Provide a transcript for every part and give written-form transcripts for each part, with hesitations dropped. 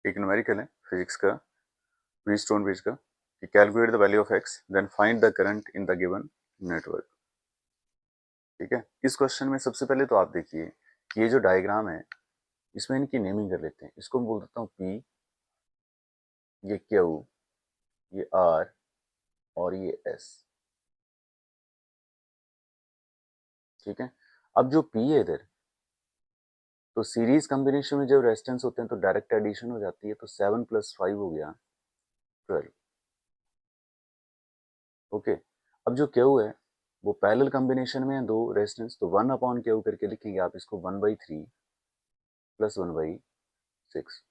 एक न्यूमेरिकल है फिजिक्स का, व्हीटस्टोन ब्रिज का, कि calculate the value of x then find the current in the given network. ठीक है, इस क्वेश्चन में सबसे पहले तो आप देखिए कि ये जो डायग्राम है इसमें इनकी नेमिंग कर लेते हैं। इसको मैं बोल देता हूँ पी, ये क्यू, ये आर और ये एस। ठीक है, अब जो पी है इधर, तो सीरीज कॉम्बिनेशन में जब रेजिस्टेंस होते हैं तो डायरेक्ट एडिशन हो जाती है, तो 7 + 5 हो गया 12। ओके, अब जो क्यू है वो पैरेलल कॉम्बिनेशन में है दो रेजिस्टेंस, तो 1/क्यू करके लिखेंगे आप इसको 1/3 + 1/6।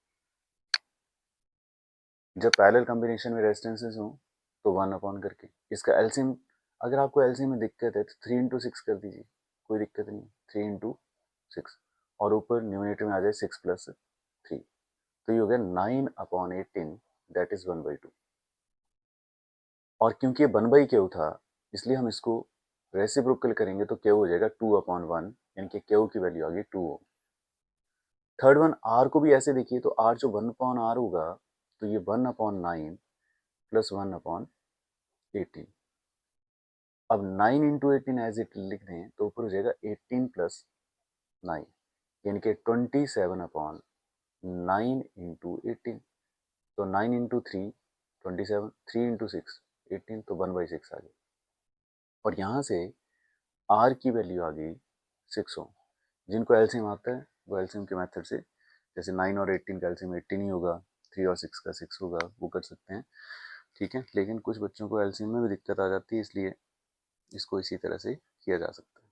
जब पैरेलल कॉम्बिनेशन में रेजिस्टेंसेस हो तो 1 करके इसका एलसीएम, अगर आपको एलसीएम में दिक्कत है तो 3 × 6 कर दीजिए, कोई दिक्कत नहीं। 3 × 6 और ऊपर न्यूमरेटर में आ जाए 6 + 3, तो ये हो गया 9/18, दैट इज 1/2। और क्योंकि ये 1/क्यू था इसलिए हम इसको रेसिप्रोकल करेंगे तो क्यू हो जाएगा 2/1, यानी कि क्यू की वैल्यू आ गई 2 ओम। थर्ड वन आर को भी ऐसे देखिए, तो आर जो 1/r होगा तो ये 1/9 + 1/18। अब 9 × 18 एज इट लिख दें तो ऊपर हो जाएगा 18 + 9, यानी कि 27/9 × 18। तो 9 × 3 27, 3 × 6 18, तो 1/6 आ गया। और यहाँ से आर की वैल्यू आ गई 6 ओम। जिनको एलसीएम आता है वो एलसीएम के मेथड से, जैसे 9 और 18 का एलसीएम 18 ही होगा, 3 और 6 का 6 होगा, वो कर सकते हैं। ठीक है, लेकिन कुछ बच्चों को एलसीएम में भी दिक्कत आ जाती है, इसलिए इसको इसी तरह से किया जा सकता है।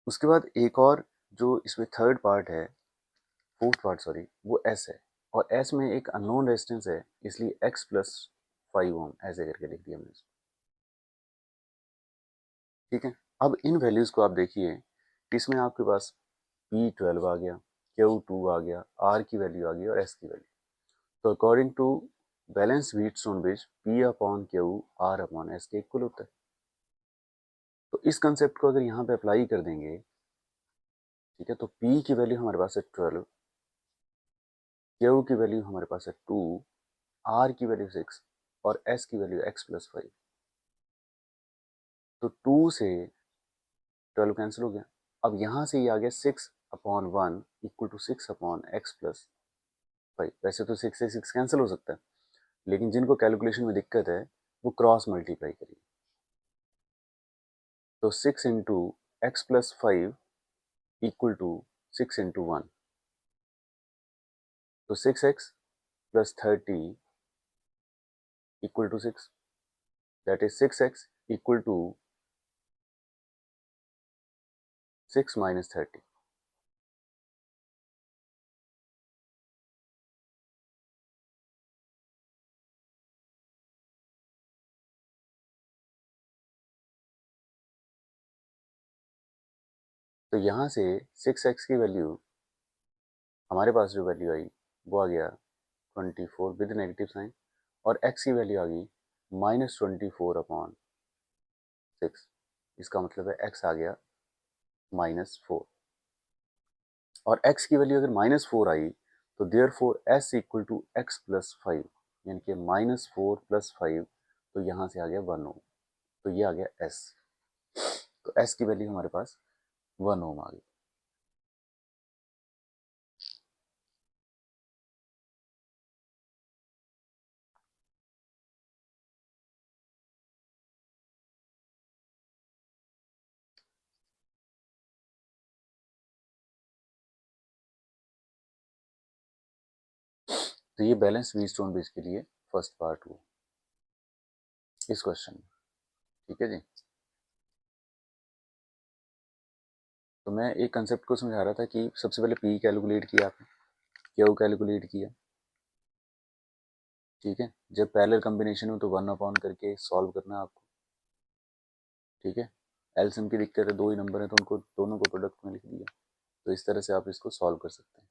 उसके बाद एक और जो इसमें थर्ड पार्ट है, फोर्थ पार्ट सॉरी, वो एस है। और एस में एक अननोन रेजिस्टेंस है, इसलिए x + 5 ओम ऐसे करके लिख दिया मैंने। ठीक है, अब इन वैल्यूज को आप देखिए, इसमें आपके पास P12 आ गया, Q2 आ गया, R की वैल्यू आ गई और S की वैल्यू। तो according to balance Wheatstone bridge P/Q R/S के इक्वल होता है। तो इस कंसेप्ट को अगर यहाँ पे अप्लाई कर देंगे, ठीक है, तो P की वैल्यू हमारे पास है 12, Q की वैल्यू हमारे पास है 2, R की वैल्यू 6 और S की वैल्यू x + 5। तो 2 से 12 कैंसिल हो गया। अब यहाँ से ये आ गया 6/1 = 6/x + 5। वैसे तो 6 से 6 कैंसिल हो सकता है, लेकिन जिनको कैलकुलेशन में दिक्कत है वो क्रॉस मल्टीप्लाई करिए। तो 6 × x + 5 = 6 × 1, तो 6x + 30 = 6, that is 6x = 6 - 30। तो यहाँ से 6x की वैल्यू, हमारे पास जो वैल्यू आई वो आ गया 24 विद नेगेटिव साइन, और x की वैल्यू आ गई -24/6। इसका मतलब है x आ गया -4, और x की वैल्यू अगर -4 आई तो देयरफॉर s = x + 5, यानी कि -4 + 5, तो यहाँ से आ गया 1 ओम। तो ये आ गया s। तो s की वैल्यू हमारे पास 1 ओम आ गई। तो ये बैलेंस व्हीटस्टोन ब्रिज के लिए फर्स्ट पार्ट हुआ इस क्वेश्चन में। ठीक है जी, तो मैं एक कंसेप्ट को समझा रहा था कि सबसे पहले पी कैलकुलेट किया आपने, क्यू कैलकुलेट किया। ठीक है, जब पैरेलल कॉम्बिनेशन हो तो 1/, करके सॉल्व करना है आपको। ठीक है, एलसीएम की दिक्कत है, दो ही नंबर है तो उनको दोनों को प्रोडक्ट में लिख दिया। तो इस तरह से आप इसको सॉल्व कर सकते हैं।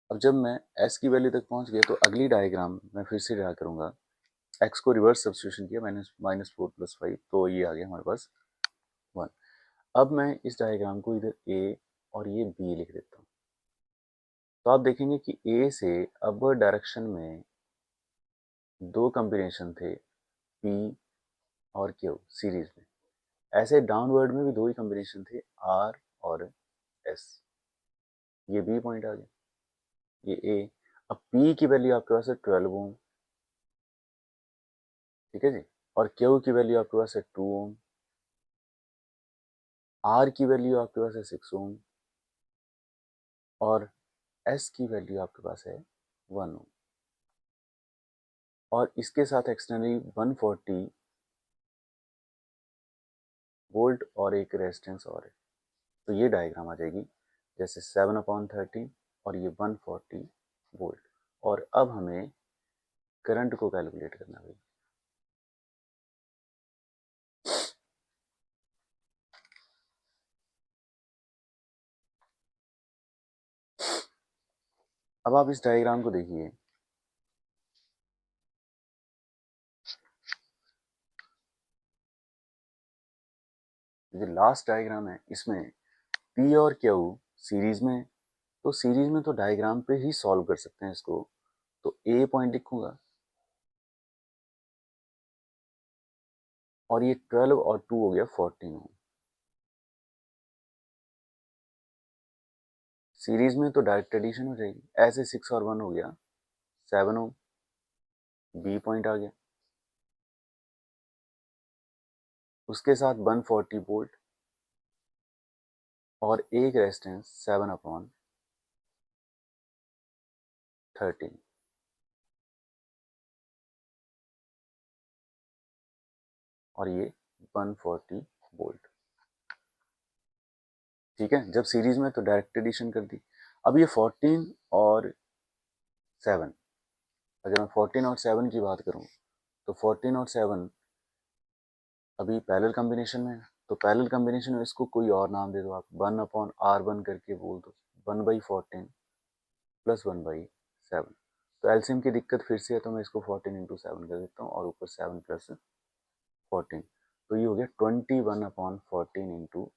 अब जब मैं एस की वैल्यू तक पहुंच गया तो अगली डायग्राम मैं फिर से ड्रा करूंगा। एक्स को रिवर्स सब्स्टिट्यूशन किया, -4 + 5, तो ये आ गया हमारे पास 1। अब मैं इस डायग्राम को इधर ए और ये बी लिख देता हूँ। तो आप देखेंगे कि ए से अपवर्ड डायरेक्शन में दो कॉम्बिनेशन थे, पी और क्यू सीरीज में। ऐसे डाउनवर्ड में भी दो ही कॉम्बिनेशन थे, आर और एस। ये बी पॉइंट आ गया, ये ए। अब पी की वैल्यू आपके पास है 12 ओम, ठीक है जी, और क्यू की वैल्यू आपके पास है 2 ओम, आर की वैल्यू आपके पास है 6 ओम, और एस की वैल्यू आपके पास है 1 ओम, और इसके साथ एक्सटर्नली 140 वोल्ट और एक रेजिस्टेंस और है। तो ये डायग्राम आ जाएगी जैसे 7/13 और ये 140 वोल्ट। और अब हमें करंट को कैलकुलेट करना है। अब आप इस डायग्राम को देखिए, जो लास्ट डायग्राम है इसमें पी और क्यू सीरीज में, तो सीरीज में तो डायग्राम पे ही सॉल्व कर सकते हैं इसको। तो ए पॉइंट लिखूंगा, और ये 12 और 2 हो गया 14 ओम। सीरीज में तो डायरेक्ट एडिशन हो जाएगी, ऐसे 6 और 1 हो गया 7 ओम, बी पॉइंट आ गया। उसके साथ 140 वोल्ट और एक रेजिस्टेंस 7/13, और ये 140 वोल्ट। ठीक है, जब सीरीज में तो डायरेक्ट एडिशन कर दी। अब ये 14 और 7, अगर मैं 14 और 7 की बात करूं, तो 14 और 7 अभी पैरेलल कॉम्बिनेशन में है। तो पैरेलल कॉम्बिनेशन में इसको कोई और नाम दे दो आप, 1/R1 करके बोल दो, 1/14 प्लस 1/7। तो एलसीएम की दिक्कत फिर से है, तो मैं इसको 14 इंटू 7 कर देता हूँ, और ऊपर 7 प्लस 14। तो ये हो गया 21/14 इंटू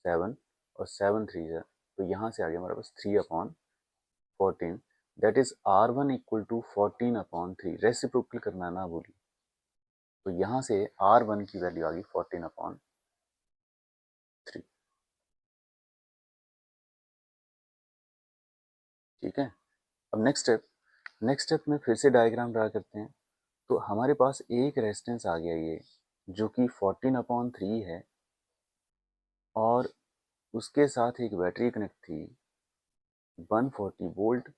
7, और 7 3 है, तो यहाँ से आ गया हमारे पास 3/14। That is R1 equal to 14/3। Reciprocal करना ना भूलिए। तो यहाँ से R1 की वैल्यू आ गई 14/3। ठीक है, अब नेक्स्ट स्टेप में फिर से डायग्राम ड्रा करते हैं। तो हमारे पास एक रेजिस्टेंस आ गया ये, जो कि 14/3 है, और उसके साथ एक बैटरी कनेक्ट थी 140 वोल्ट,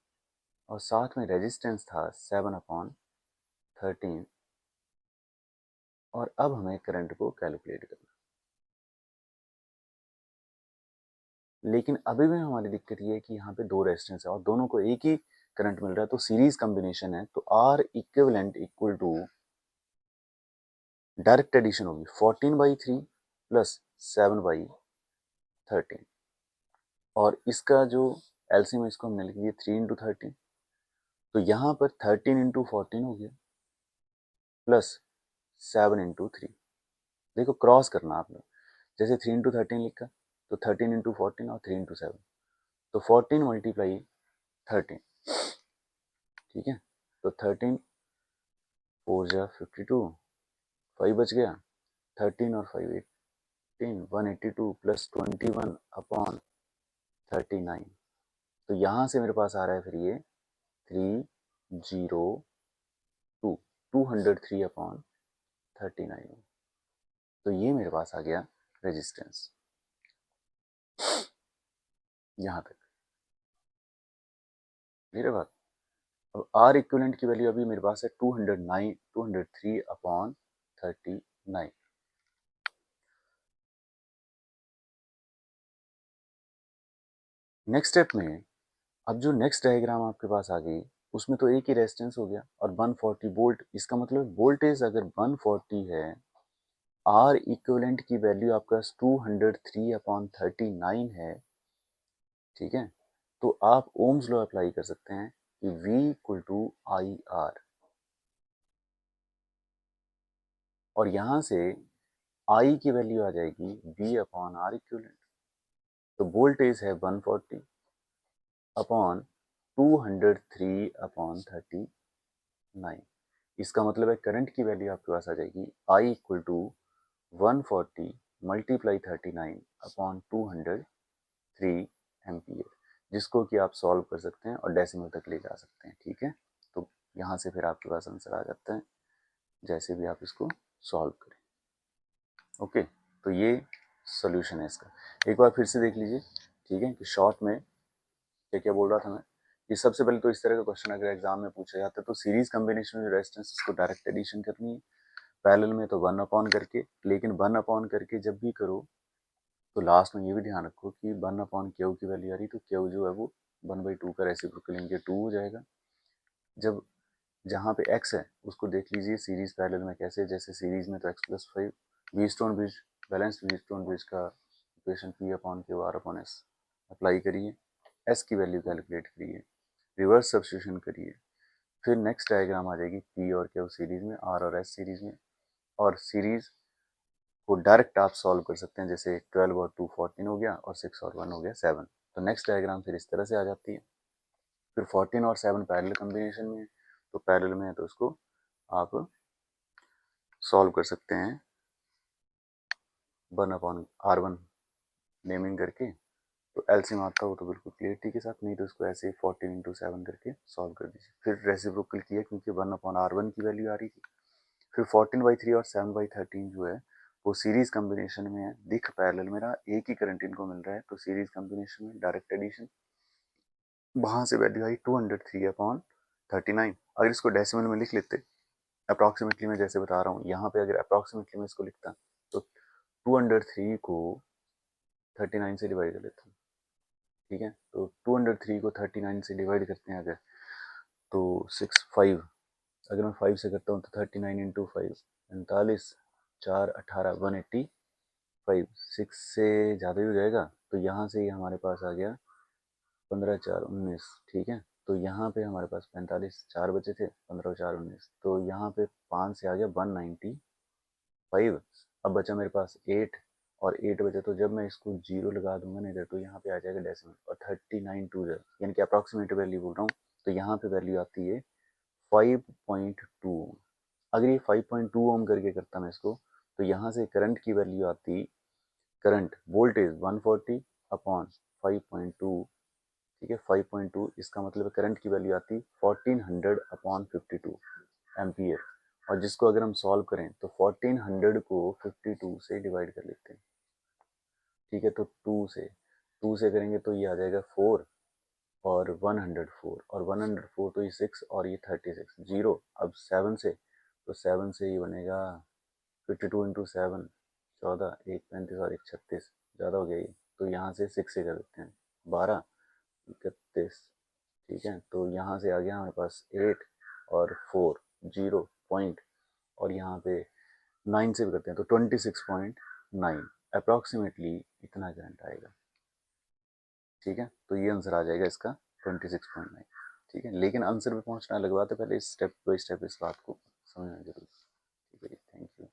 और साथ में रेजिस्टेंस था 7/13। और अब हमें करंट को कैलकुलेट करना, लेकिन अभी भी हमारी दिक्कत ये है कि यहाँ पे दो रेजिस्टेंस है और दोनों को एक ही करंट मिल रहा है, तो सीरीज कॉम्बिनेशन है। तो R equivalent equal to direct addition होगी 14/3 प्लस 7/13, और इसका जो एलसीएम है इसको हमने लिख दिया 3 इंटू 13। तो यहाँ पर 13 इंटू 14 हो गया, प्लस 7 इंटू 3। देखो क्रॉस करना आपने, जैसे 3 इंटू 13 लिखा, तो 13 इंटू 14 और 3 इंटू 7, तो 14 मल्टीप्लाई 13। ठीक है, तो 13 4 जा 52, 5 बच गया, 13 और 5 18, 182 प्लस 21/39। तो यहाँ से मेरे पास आ रहा है फिर ये 302, 203/39। तो ये मेरे पास आ गया रेजिस्टेंस, यहाँ तक मेरे बात। अब आर इक्विवेलेंट की वैल्यू अभी मेरे पास है 203/39। नेक्स्ट स्टेप में, अब जो नेक्स्ट डायग्राम आपके पास आ गई, उसमें तो एक ही रेजिस्टेंस हो गया और 140 वोल्ट। इसका मतलब वोल्टेज अगर 140 है, आर इक्विवेलेंट की वैल्यू आपका 203/39 है। ठीक है, तो आप ओम्स लॉ अप्लाई कर सकते हैं कि V equal to I R, और यहाँ से I की वैल्यू आ जाएगी V/R इक्विवेलेंट। तो वोल्टेज है 140 अपॉन 203/39। इसका मतलब है करंट की वैल्यू आपके पास आ जाएगी I equal to 140 multiply 39/203 ampere, जिसको कि आप सॉल्व कर सकते हैं और डेसिमल तक ले जा सकते हैं। ठीक है, तो यहाँ से फिर आपके पास आंसर आ जाता है जैसे भी आप इसको सॉल्व करें। ओके, तो ये सोल्यूशन है इसका। एक बार फिर से देख लीजिए, ठीक है, कि शॉर्ट में क्या क्या बोल रहा था मैं। ये सबसे पहले तो इस तरह का क्वेश्चन अगर एग्जाम में पूछा जाता है तो सीरीज कॉम्बिनेशन में रेजिस्टेंस को डायरेक्ट एडिशन करनी है, पैरेलल में तो 1 अपॉन करके। लेकिन 1 अपॉन करके जब भी करो तो लास्ट में ये भी ध्यान रखो कि 1 अपॉन क्यू की वैल्यू आ रही, तो क्यू जो है वो 1/2 का रेसिप्रोकल लेंगे 2 हो जाएगा। जब जहाँ पे x है उसको देख लीजिए सीरीज पैरेलल में कैसे, जैसे सीरीज में तो x+5, Wheatstone bridge, balance Wheatstone bridge का equation P upon Q R upon S apply करिए, S की वैल्यू कैलकुलेट करिए, रिवर्स सब्स्टिट्यूशन करिए, फिर नेक्स्ट डायग्राम आ जाएगी P और Q सीरीज में, R और S सीरीज में, और सीरीज को डायरेक्ट आप सॉल्व कर सकते हैं, जैसे 12 और 2 14 हो गया और 6 और 1 हो गया 7। तो नेक्स्ट डायग्राम फिर इस तरह से आ जाती है। फिर 14 और 7 पैरेलल कॉम्बिनेशन में है, तो पैरेलल में है तो उसको आप सॉल्व कर सकते हैं 1/R1 नेमिंग करके। तो एलसीएम आता हो तो बिल्कुल क्लियरिटी के साथ, नहीं तो इसको ऐसे ही 14 × 7 करके सॉल्व कर दीजिए। फिर रेसिप्रोकल किया क्योंकि 1/R1 की वैल्यू आ रही थी। फिर 14/3 और 7/13 जो है वो सीरीज कॉम्बिनेशन में है, दिख पैरेलल में रहा, एक ही करंट इनको मिल रहा है, तो सीरीज कॉम्बिनेशन में डायरेक्ट एडिशन, वहां से वैल्यू आई 203/39। अगर इसको डेसिमल में लिख लेते अप्रॉक्सीमेटली, मैं जैसे बता रहा हूँ यहाँ पे अगर अप्रॉक्सीमेटली में इसको लिखता तो 203 को 39 से डिवाइड कर लेता हूँ। ठीक है, तो 203 को 39 से डिवाइड करते हैं अगर, तो 5 अगर मैं 5 से करता हूँ तो 39 × 5 45, 4 18 185, 6 से ज़्यादा ही हो जाएगा, तो यहाँ से ही हमारे पास आ गया 15 4 19। ठीक है, तो यहाँ पे हमारे पास 45, 4 बचे थे, 15 4 19, तो यहाँ पे 5 से आ गया 195। अब बचा मेरे पास 8 और 8 बचे, तो जब मैं इसको 0 लगा दूंगा ना इधर, तो यहाँ पे आ जाएगा डेसिमल, और 39 2 यानी कि अप्रॉक्सीमेट वैल्यू बोल रहा हूँ, तो यहाँ पे वैल्यू आती है 5.2। अगर ये 5.2 ओम करके करता मैं इसको, तो यहाँ से करंट की वैल्यू आती, करंट वोल्टेज 140/5.2। ठीक है, 5.2, इसका मतलब करंट की वैल्यू आती 1400/52 एम्पियर। और जिसको अगर हम सॉल्व करें तो 1400 को 52 से डिवाइड कर लेते हैं। ठीक है, तो 2 से करेंगे तो ये आ जाएगा 4 और 104, और 104 तो ये 6 और ये 36 जीरो। अब 7 से, तो 7 से ये बनेगा 52 × 7 14, 1 35 और 1 36, ज़्यादा हो गया ये, तो यहाँ से 6 से कर देते हैं 12 31। ठीक है, तो यहाँ से आ गया हमारे पास 8 और 4 0 पॉइंट, और यहाँ पे 9 से भी करते हैं तो 26.9 अप्रॉक्सीमेटली इतना करंट आएगा। ठीक है, तो ये आंसर आ जाएगा इसका 26.9। ठीक है, लेकिन आंसर पे पहुंचना अलग बात है, पहले स्टेप बाय स्टेप इस बात को समझना जरूरी है। ठीक है, थैंक यू।